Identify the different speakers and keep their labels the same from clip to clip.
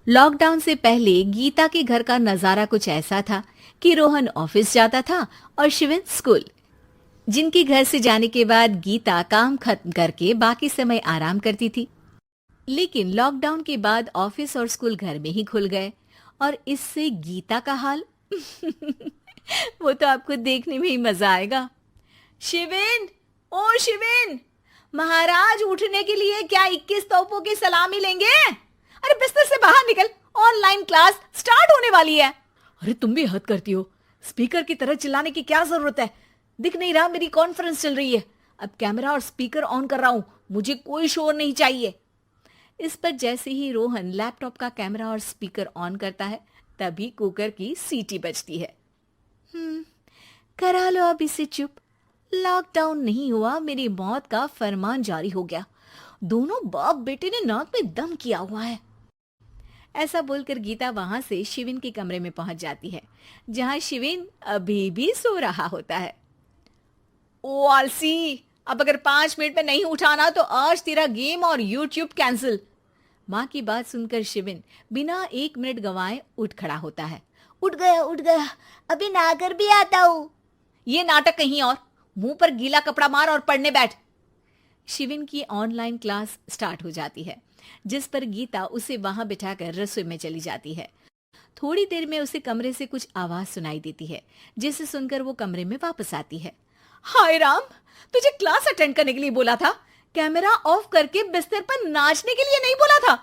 Speaker 1: Lockdown से पहले गीता के घर का नजारा कुछ ऐसा था कि रोहन ऑफिस जाता था और शिविन स्कूल। जिनके घर से जाने के बाद गीता काम खत्म करके बाकी समय आराम करती थी। लेकिन लॉकडाउन के बाद ऑफिस और स्कूल घर में ही खुल गए और इससे गीता का हाल वो तो आपको देखने में ही मजा आएगा। शिविन, ओ शिविन, महाराज उठने के लिए क्या 21 तोपों की सलामी लेंगे? अरे बिस्तर से बाहर निकल, ऑनलाइन क्लास स्टार्ट होने वाली है। अरे तुम भी हद करती हो, स्पीकर की तरह चिल्लाने की क्या जरूरत है? दिख नहीं रहा मेरी कॉन्फ्रेंस चल रही है। अब कैमरा और स्पीकर ऑन कर रहा हूं, मुझे कोई शोर नहीं चाहिए। इस पर जैसे ही रोहन लैपटॉप का कैमरा और स्पीकर ऑन करता है तभी कुकर की सीटी बजती है। करा लो अब इसे चुप। लॉकडाउन नहीं हुआ, मेरी मौत का फरमान जारी हो गया। दोनों बाप बेटे ने नाक में दम किया हुआ है। ऐसा बोलकर गीता वहां से शिविन के कमरे में पहुंच जाती है, जहां शिविन अभी भी सो रहा होता है। ओ आलसी, अब अगर 5 मिनट में नहीं उठाना तो आज तेरा गेम और यूट्यूब कैंसिल। माँ की बात सुनकर शिविन बिना 1 मिनट गंवाए उठ खड़ा होता है। उठ गया, अभी नहाकर भी आता हूँ। ये नाटक कहीं और, मुंह पर गीला कपड़ा मार और पढ़ने बैठ। शिविन की ऑनलाइन क्लास स्टार्ट हो जाती है, जिस पर गीता उसे वहां बिठाकर रसोई में चली जाती है। थोड़ी देर में उसे कमरे से कुछ आवाज सुनाई देती है, जिसे सुनकर वो कमरे में वापस आती है। हाय राम, तुझे क्लास अटेंड करने के लिए बोला था, कैमरा ऑफ करके बिस्तर पर नाचने के लिए नहीं बोला था।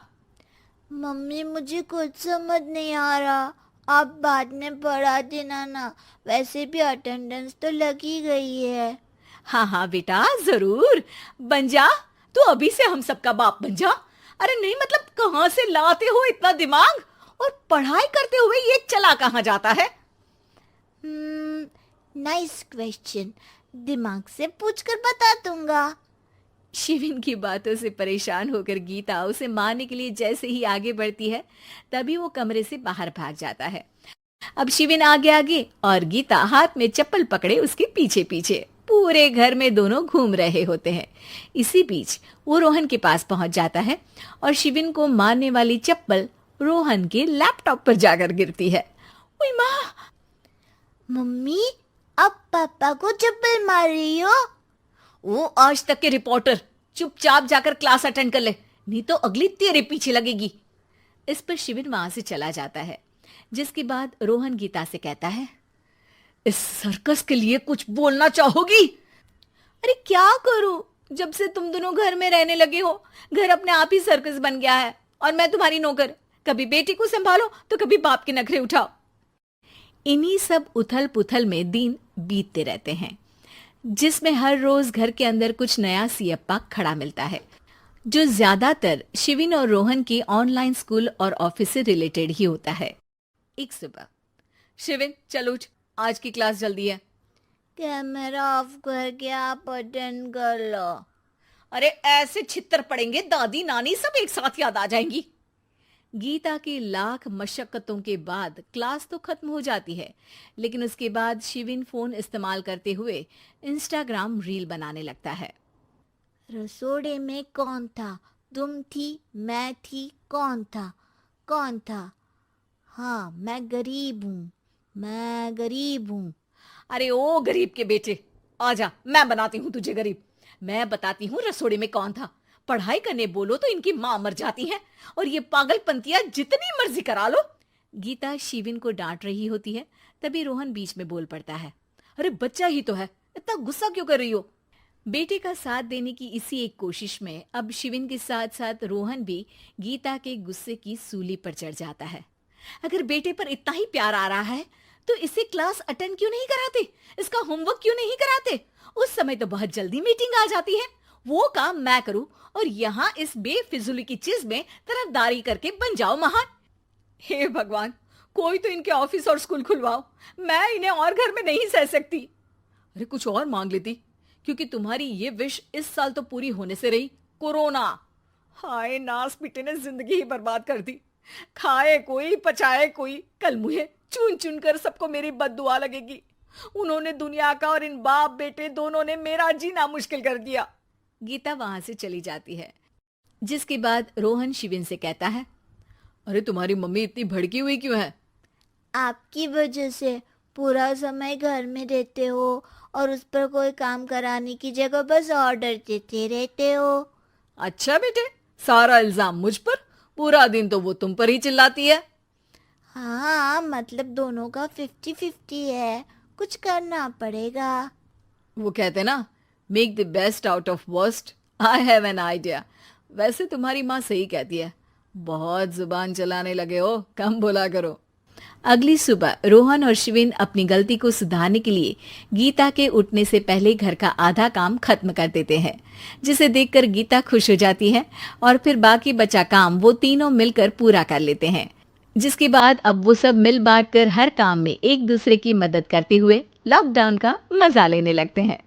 Speaker 2: मम्मी मुझे कुछ समझ नहीं आ रहा, आप बाद में पढ़ा देना ना, वैसे भी अटेंडेंस तो लगी गई है।
Speaker 1: हाँ हाँ बेटा, जरूर बन जा। तू अभी से हम सबका बाप बन जा। अरे नहीं मतलब कहाँ से लाते हो इतना दिमाग, और पढ़ाई करते हुए ये चला कहाँ जाता है?
Speaker 2: नाइस क्वेश्चन, दिमाग से पूछकर बता दूंगा।
Speaker 1: शिविन की बातों से परेशान होकर गीता उसे मारने के लिए जैसे ही आगे बढ़ती है तभी वो कमरे से बाहर भाग जाता है। अब शिविन आगे आगे और गीता हाथ में चप्पल पकड़े उसके पीछे पीछे पूरे घर में दोनों घूम रहे होते हैं। इसी बीच वो रोहन के पास पहुंच जाता है और शिविन को मारने वाली चप्पल रोहन के लैपटॉप पर जाकर गिरती है। ओए माँ!
Speaker 2: मम्मी, अब पापा को चप्पल मार रही हो?
Speaker 1: वो आज तक के रिपोर्टर, चुपचाप जाकर क्लास अटेंड कर ले, नहीं तो अगली तेरे पीछे लगेगी। इस पर शिविन वहां से चला जाता है, जिसके बाद रोहन गीता से कहता है, इस सर्कस के लिए कुछ बोलना चाहोगी? अरे क्या करूं, जब से तुम दोनों घर में रहने लगे हो, घर अपने आप ही सर्कस बन गया है और मैं तुम्हारी नौकर। कभी बेटी को संभालो तो कभी बाप के नखरे उठाओ। इन्हीं सब उथल पुथल में दिन बीतते रहते हैं, जिसमें हर रोज घर के अंदर कुछ नया सियप्पा खड़ा मिलता है, जो ज्यादातर शिविन और रोहन के ऑनलाइन स्कूल और ऑफिस से रिलेटेड ही होता है। एक सुबह, शिविन चल उठ, आज की क्लास जल्दी है।
Speaker 2: कैमरा ऑफ करके आप अटेंड कर लो।
Speaker 1: अरे ऐसे छित्तर पड़ेंगे, दादी नानी सब एक साथ याद आ जाएंगी। गीता की लाख मशक्कतों के बाद क्लास तो खत्म हो जाती है, लेकिन उसके बाद शिविन फोन इस्तेमाल करते हुए इंस्टाग्राम रील बनाने लगता है।
Speaker 2: रसोड़े में कौन था? तुम थी, मैं थी, कौन था? कौन था? हाँ, मैं गरीब हूँ, मैं गरीब हूँ।
Speaker 1: अरे ओ गरीब के बेटे, आजा, मैं बनाती हूँ तुझे गरीब। मैं बताती हूँ रसोड़े में कौन था। पढ़ाई करने बोलो तो इनकी माँ मर जाती है, और ये पागलपंतियां जितनी मर्जी करा लो। गीता शिविन को डांट रही होती है, तभी रोहन बीच में बोल पड़ता है। अरे बच्चा ही तो है, इतना गुस्सा क्यों कर रही हो? बेटे का साथ देने की इसी एक कोशिश में अब शिविन के साथ साथ रोहन भी गीता के गुस्से की सूली पर चढ़ जाता है। अगर बेटे पर इतना ही प्यार आ रहा है तो इसे क्लास अटेंड क्यों नहीं कराते, इसका होमवर्क क्यों नहीं कराते? उस समय तो बहुत जल्दी मीटिंग आ जाती है, वो काम मैं करूं और यहाँ इस बेफिजुली की चीज में तरफदारी करके बन जाओ महान। हे भगवान, कोई तो इनके ऑफिस और स्कूल खुलवाओ, मैं इन्हें और घर में नहीं सह सकती। अरे कुछ और मांग लेती, क्योंकि तुम्हारी ये विश इस साल तो पूरी होने से रही, कोरोना। हाय नास पिटे ने जिंदगी ही बर्बाद कर दी। खाए कोई पचाए कोई, कल मुझे चुन चुन कर सबको मेरी बद्दुआ लगेगी। उन्होंने दुनिया का और इन बाप बेटे दोनों ने मेरा जीना मुश्किल कर दिया। गीता वहां से चली जाती है, जिसके बाद रोहन शिविन से कहता है, अरे तुम्हारी मम्मी इतनी भड़की हुई क्यों है?
Speaker 2: आपकी वजह से पूरा समय घर में रहते हो और उस पर कोई काम कराने की जगह बस ऑर्डर देते रहते हो।
Speaker 1: अच्छा बेटे, सारा इल्जाम मुझ पर, पूरा दिन तो वो तुम पर ही चिल्लाती है।
Speaker 2: हाँ, मतलब दोनों का 50-50 है, कुछ करना पड़ेगा।
Speaker 1: वो कहते ना, make the best out of worst. I have an idea. वैसे तुम्हारी माँ सही कहती है, बहुत जुबान चलाने लगे हो, कम बोला करो। अगली सुबह रोहन और शिविन अपनी गलती को सुधारने के लिए गीता के उठने से पहले घर का आधा काम खत्म कर देते हैं, जिसे देखकर गीता खुश हो जाती है और फिर बाकी बचा काम वो तीनों मिलकर पूरा कर लेते हैं। जिसके बाद अब वो सब मिल बांट कर हर काम में एक दूसरे की मदद करते हुए लॉकडाउन का मजा लेने लगते हैं।